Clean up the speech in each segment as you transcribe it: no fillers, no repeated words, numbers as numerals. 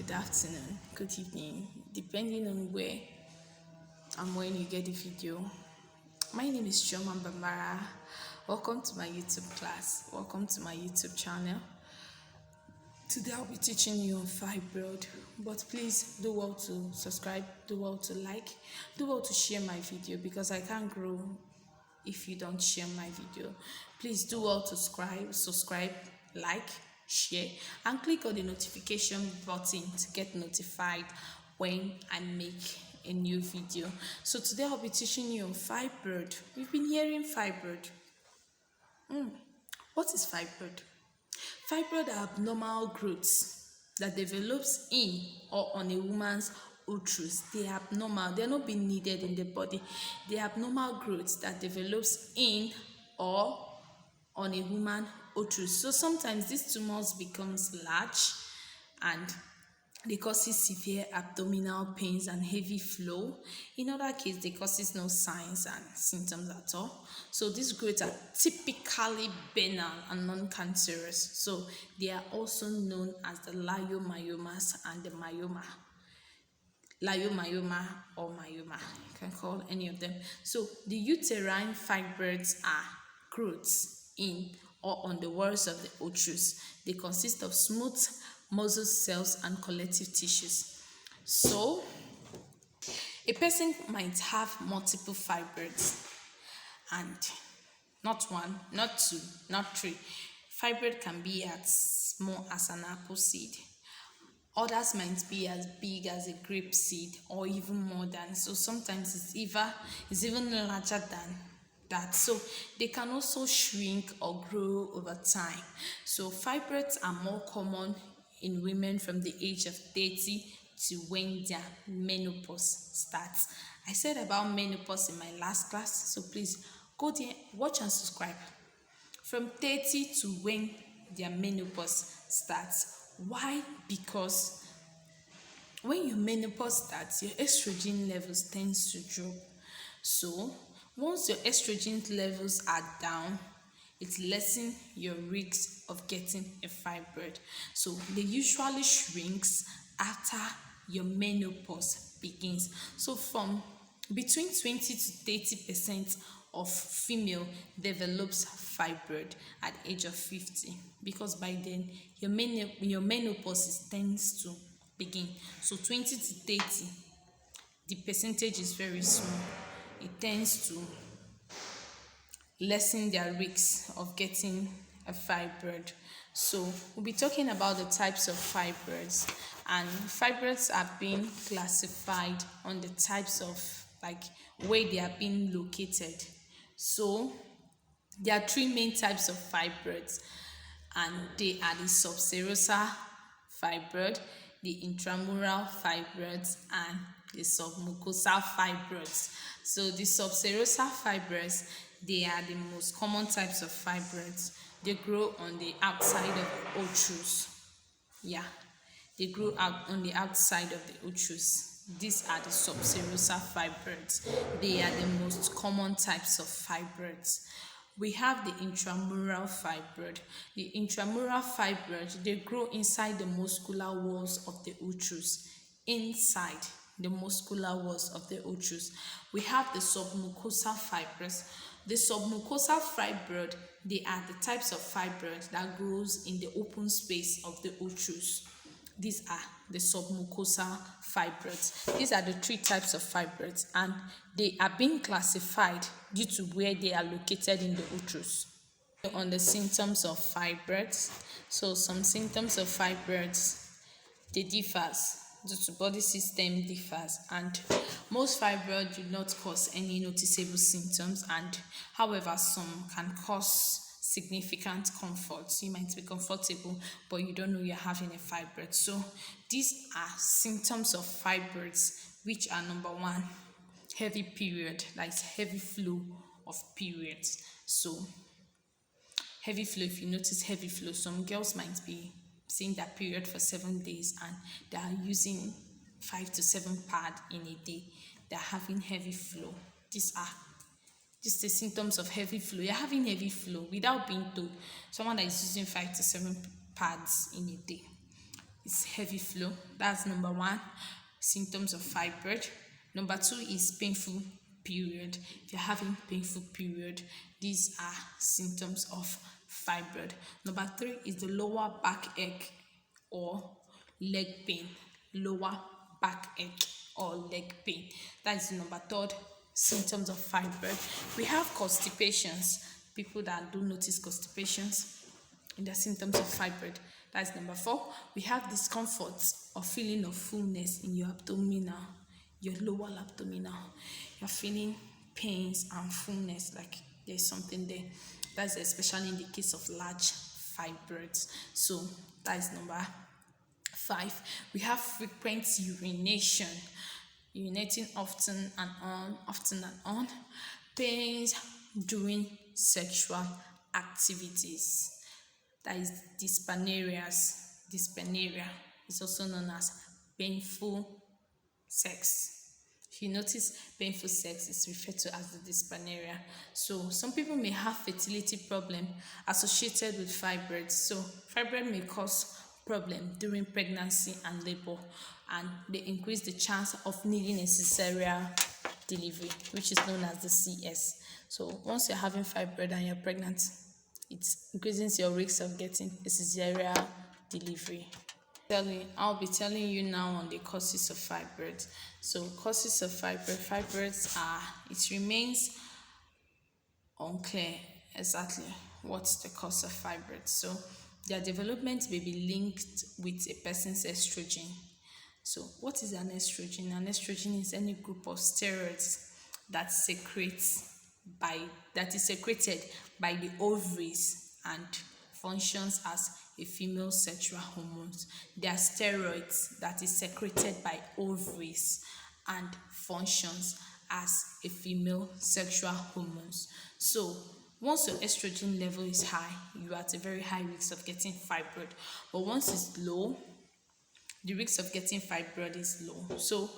good afternoon, good evening, depending on where and when you get the video. My name is Chioma Bambara. Welcome to my YouTube class. Welcome to my YouTube channel. Today I'll be teaching you on fibroid, but please do well to subscribe, do well to like, do well to share my video because I can't grow if you don't share my video. Please do well to subscribe, like, share, and click on the notification button to get notified when I make a new video. So today I'll be teaching you on fibroid. We've been hearing fibroid. What is fibroid? Fibroid are abnormal growths that develops in or on a woman's uterus. They are abnormal. They are not being needed in the body. They are abnormal growths that develops in or on a woman uterus. So sometimes these tumors becomes large and they causes severe abdominal pains and heavy flow. In other cases, they causes no signs and symptoms at all. So these growths are typically benign and non-cancerous. So they are also known as the leiomyomas and the myoma. Leiomyoma or myoma, you can call any of them. So the uterine fibroids are growths in or on the walls of the uterus. They consist of smooth muscle cells and connective tissues. So a person might have multiple fibroids, and not one, not two, not three. Fibroid can be as small as an apple seed. Others might be as big as a grape seed or even more than. So sometimes it's even larger than that. So they can also shrink or grow over time. So fibroids are more common in women from the age of 30 to when their menopause starts. I said about menopause in my last class, so please go there, watch and subscribe. From 30 to when their menopause starts. Why? Because when your menopause starts, your estrogen levels tends to drop. So once your estrogen levels are down, it lessens your risk of getting a fibroid. So they usually shrinks after your menopause begins. So from between 20 to 30% of female develops fibroid at age of 50, because by then your menopause tends to begin. So 20 to 30, the percentage is very small. It tends to lessen their risks of getting a fibroid. So we'll be talking about the types of fibroids, and fibroids are being classified on the types of where they are being located. So there are three main types of fibroids, and they are the subserosal fibroid, the intramural fibroids, and the submucosal fibroids. So the subserosal fibroids, they are the most common types of fibroids. They grow on the outside of the uterus. Yeah, they grow out on the outside of the uterus. These are the subserosal fibroids. They are the most common types of fibroids. We have the intramural fibroid. The intramural fibroid, they grow inside the muscular walls of the uterus. Inside the muscular walls of the uterus. We have the submucosal fibroids. The submucosal fibroid, they are the types of fibroid that grows in the open space of the uterus. These are the submucosal fibroids. These are the three types of fibroids, and they are being classified due to where they are located in the uterus. On the symptoms of fibroids, so some symptoms of fibroids, they differs due to body system differs, and most fibroids do not cause any noticeable symptoms, and however some can cause significant comfort. So you might be comfortable, but you don't know you're having a fibroid. So these are symptoms of fibroids, which are number one, heavy period, like heavy flow of periods. So heavy flow, if you notice heavy flow, some girls might be seeing that period for 7 days and they are using 5 to 7 pads in a day. They're having heavy flow. These are just the symptoms of heavy flow. You're having heavy flow without being told. Someone that is using 5 to 7 pads in a day. is heavy flow. That's number one, symptoms of fibroid. Number two is painful period. If you're having painful period, these are symptoms of fibroid. Number three is the lower backache or leg pain. Lower backache or leg pain. That is number third symptoms of fibroid. We have constipations. People that do notice constipations in the symptoms of fibroid. That's number four. We have discomfort or feeling of fullness in your abdominal, your lower abdominal. You're feeling pains and fullness, like there's something there. That's especially in the case of large fibroids. So that is number five. We have frequent urination, urinating often and on, pains during sexual activities. That is dyspareunia is also known as painful sex. If you notice, painful sex is referred to as the dyspareunia. So some people may have fertility problem associated with fibroids. So fibroid may cause problem during pregnancy and labor, and they increase the chance of needing a cesarean delivery, which is known as the CS. So once you're having fibroid and you're pregnant, it increases your risk of getting a cesarean delivery. I'll be telling you now on the causes of fibroids. So causes of fibroids are, it remains unclear exactly what's the cause of fibroids. So their development may be linked with a person's estrogen. So what is an estrogen? An estrogen is any group of steroids that is secreted by the ovaries and functions as a female sexual hormone. They are steroids that is secreted by ovaries and functions as a female sexual hormone. So once your estrogen level is high, you are at a very high risk of getting fibroid. But once it's low, the risk of getting fibroid is low. So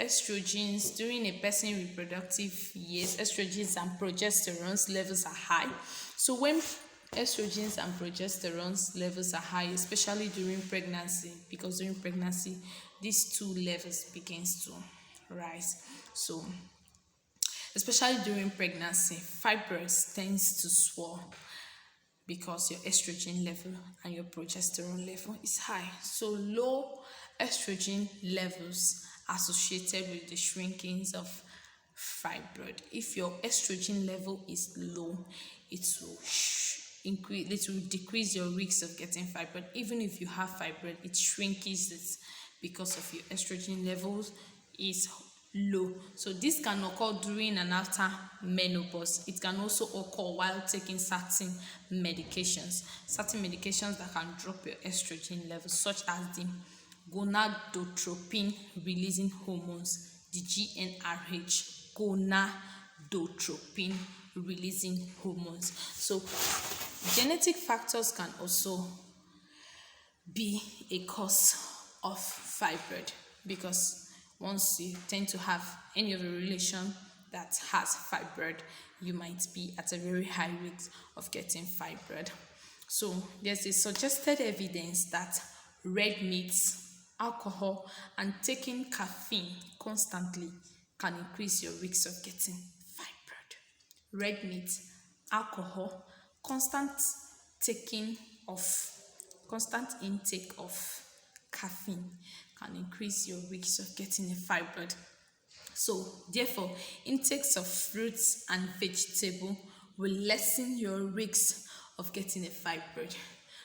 estrogens during a person's reproductive years, estrogens and progesterone levels are high. So when estrogens and progesterone levels are high, especially during pregnancy, because during pregnancy these two levels begins to rise. So especially during pregnancy, fibroids tends to swell because your estrogen level and your progesterone level is high. So low estrogen levels associated with the shrinkings of fibroid. If your estrogen level is low, it will decrease your risk of getting fibroid. Even if you have fibroid, it shrinks it because of your estrogen levels is low. So this can occur during and after menopause. It can also occur while taking certain medications that can drop your estrogen levels, such as the gonadotropin releasing hormones, the GnRH, gonadotropin releasing hormones. So genetic factors can also be a cause of fibroid, because once you tend to have any of a relation that has fibroid, you might be at a very high risk of getting fibroid. So there's a suggested evidence that red meat, alcohol, and taking caffeine constantly can increase your risk of getting fibroid. Red meat, alcohol, constant intake of caffeine can increase your risk of getting a fibroid. So therefore, intakes of fruits and vegetables will lessen your risk of getting a fibroid.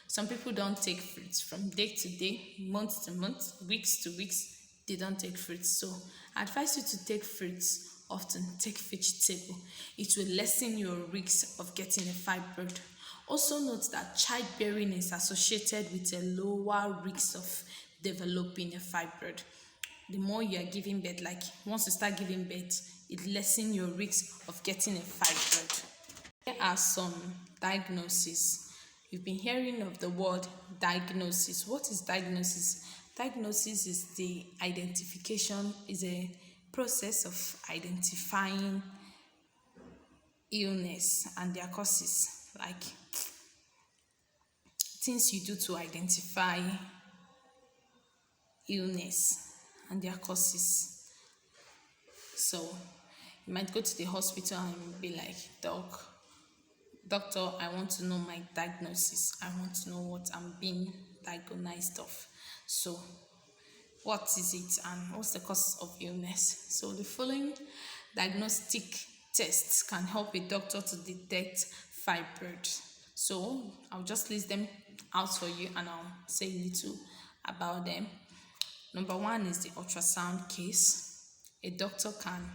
Some people don't take fruits from day to day, month to month, weeks to weeks. They don't take fruits. So I advise you to take fruits often. Take vegetable. It will lessen your risk of getting a fibroid. Also note that childbearing is associated with a lower risk of developing a fibroid. The more you are giving birth, like once you start giving birth, it lessens your risk of getting a fibroid. Here are some diagnoses. You've been hearing of the word diagnosis. What is diagnosis? Diagnosis is a process of identifying illness and their causes, like things you do to identify illness and their causes. So you might go to the hospital and be like, doctor, I want to know my diagnosis. I want to know what I'm being diagnosed of. So what is it and what's the cause of illness? So the following diagnostic tests can help a doctor to detect fibroid. So I'll just list them out for you and I'll say a little about them. Number one is the ultrasound case. A doctor can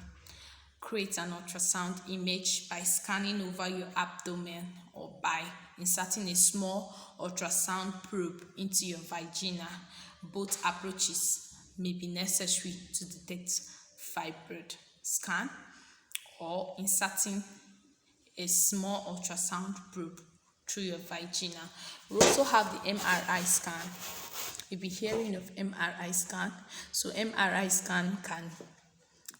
create an ultrasound image by scanning over your abdomen or by inserting a small ultrasound probe into your vagina. Both approaches may be necessary to detect fibroid. Scan or inserting a small ultrasound probe through your vagina. We also have the MRI scan. You'll be hearing of MRI scan. So MRI scan can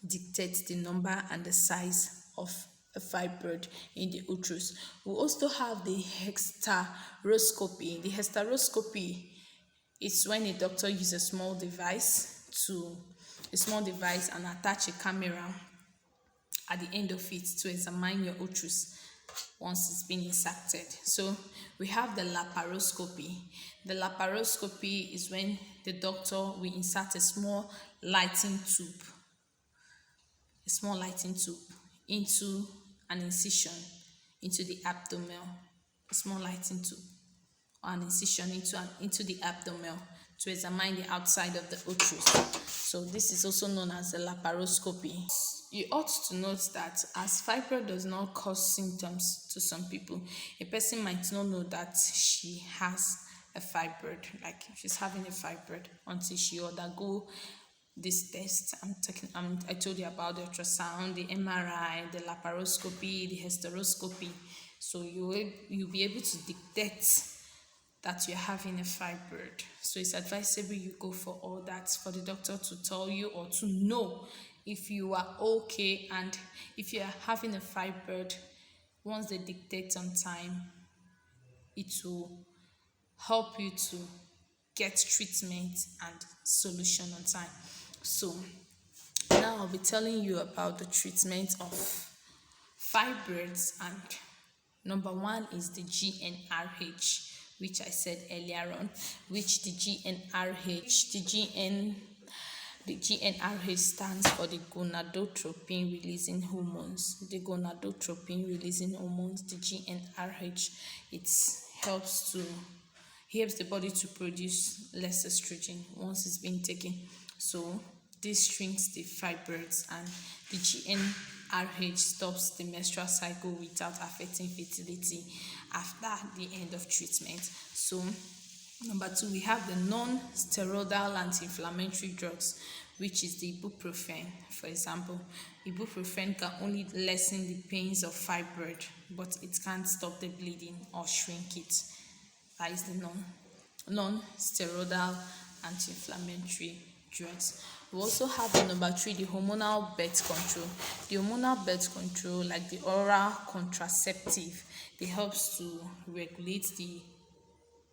dictate the number and the size of a fibroid in the uterus. We also have the hysteroscopy. The hysteroscopy is when a doctor uses a small device and attach a camera at the end of it to examine your uterus once it's been inserted. So we have the laparoscopy. The laparoscopy is when the doctor will insert a small lighting tube into an incision into the abdomen. A small lighting tube or an incision into the abdomen to examine the outside of the uterus. So this is also known as the laparoscopy. You ought to note that as fibroid does not cause symptoms to some people, a person might not know that she has a fibroid, like she's having a fibroid, until she undergo this test. I told you about the ultrasound, the MRI, the laparoscopy, the hysteroscopy. So you'll be able to detect that you're having a fibroid. So it's advisable you go for all that, for the doctor to tell you or to know if you are okay, and if you are having a fibroid, once they detect on time, it will help you to get treatment and solution on time. So now I'll be telling you about the treatment of fibroids, and number one is the GnRH, which I said earlier on, which the GnRH stands for the gonadotropin releasing hormones. The GnRH, it helps the body to produce less estrogen once it's been taken. So this shrinks the fibroids, and the GnRH stops the menstrual cycle without affecting fertility after the end of treatment. So number two, we have the non-steroidal anti-inflammatory drugs, which is the ibuprofen. For example, ibuprofen can only lessen the pains of fibroid, but it can't stop the bleeding or shrink it. That is the non-steroidal anti-inflammatory drugs. We also have the number three, the hormonal birth control. The hormonal birth control, like the oral contraceptive, it helps to regulate the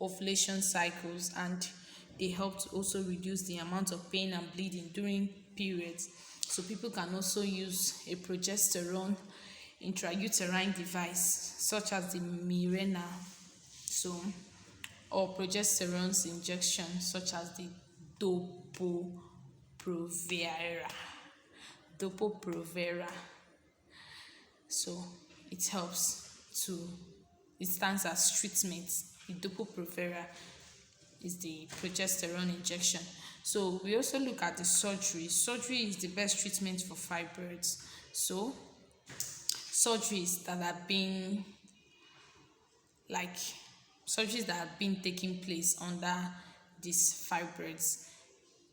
ovulation cycles, and they help to also reduce the amount of pain and bleeding during periods. So people can also use a progesterone intrauterine device such as the Mirena, or progesterone injection such as the Depo-Provera. So it stands as treatment. The Depo-Provera is the progesterone injection. So we also look at the surgery. Surgery is the best treatment for fibroids. So surgeries that have been taking place under these fibroids,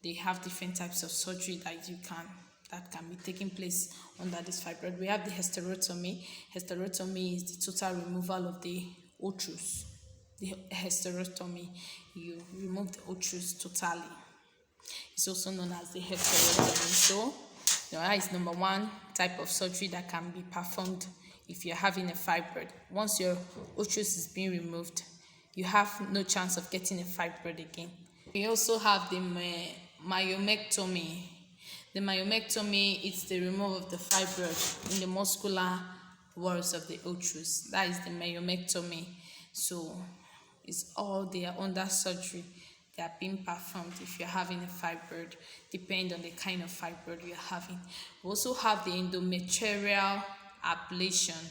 they have different types of surgery that can be taking place under this fibroid. We have the hysterectomy. Hysterectomy is the total removal of the uterus. The hysterectomy, you remove the uterus totally. It's also known as the hysterectomy. So that is number one type of surgery that can be performed if you're having a fibroid. Once your uterus is being removed, you have no chance of getting a fibroid again. We also have the myomectomy. The myomectomy is the removal of the fibroid in the muscular walls of the uterus. That is the myomectomy. So it's all they are under surgery. They are being performed if you're having a fibroid, depend on the kind of fibroid you're having. We also have the endometrial ablation.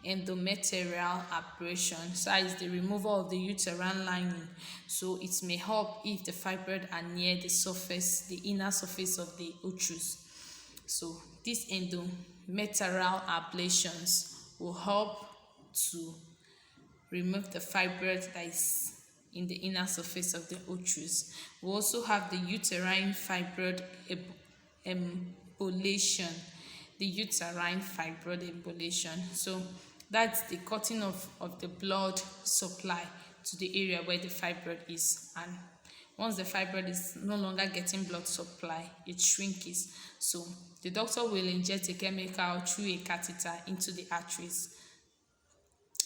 Endometrial ablation, so that is the removal of the uterine lining. So it may help if the fibroid are near the surface, the inner surface of the uterus. So these endometrial ablations will help to remove the fibroid that is in the inner surface of the uterus. We also have the uterine fibroid embolation. The uterine fibroid embolation. So that's the cutting of the blood supply to the area where the fibroid is. And once the fibroid is no longer getting blood supply, it shrinks. So the doctor will inject a chemical through a catheter into the arteries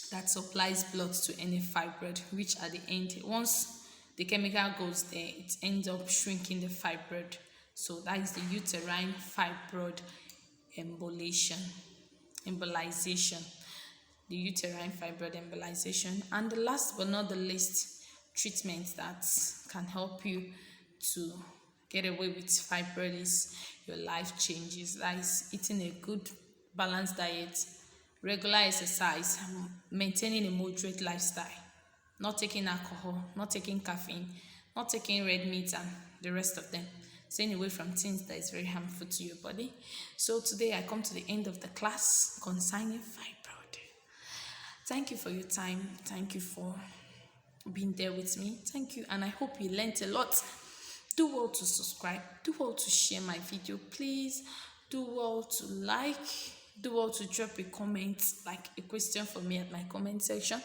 that supplies blood to any fibroid, which at the end, once the chemical goes there, it ends up shrinking the fibroid. So that is the uterine fibroid embolization. The uterine fibroid embolization. And the last but not the least treatment that can help you to get away with fibroid is your life changes. That is eating a good balanced diet, regular exercise, maintaining a moderate lifestyle, not taking alcohol, not taking caffeine, not taking red meat and the rest of them. Staying away from things that is very harmful to your body. So today I come to the end of the class concerning fibroid. Thank you for your time. Thank you for being there with me. Thank you, and I hope you learned a lot. Do well to subscribe. Do well to share my video. Please do well to like. Do well to drop a comment, like a question for me at my comment section.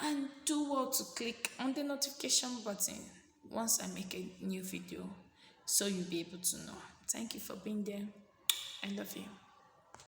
And do well to click on the notification button once I make a new video, so you'll be able to know. Thank you for being there. I love you.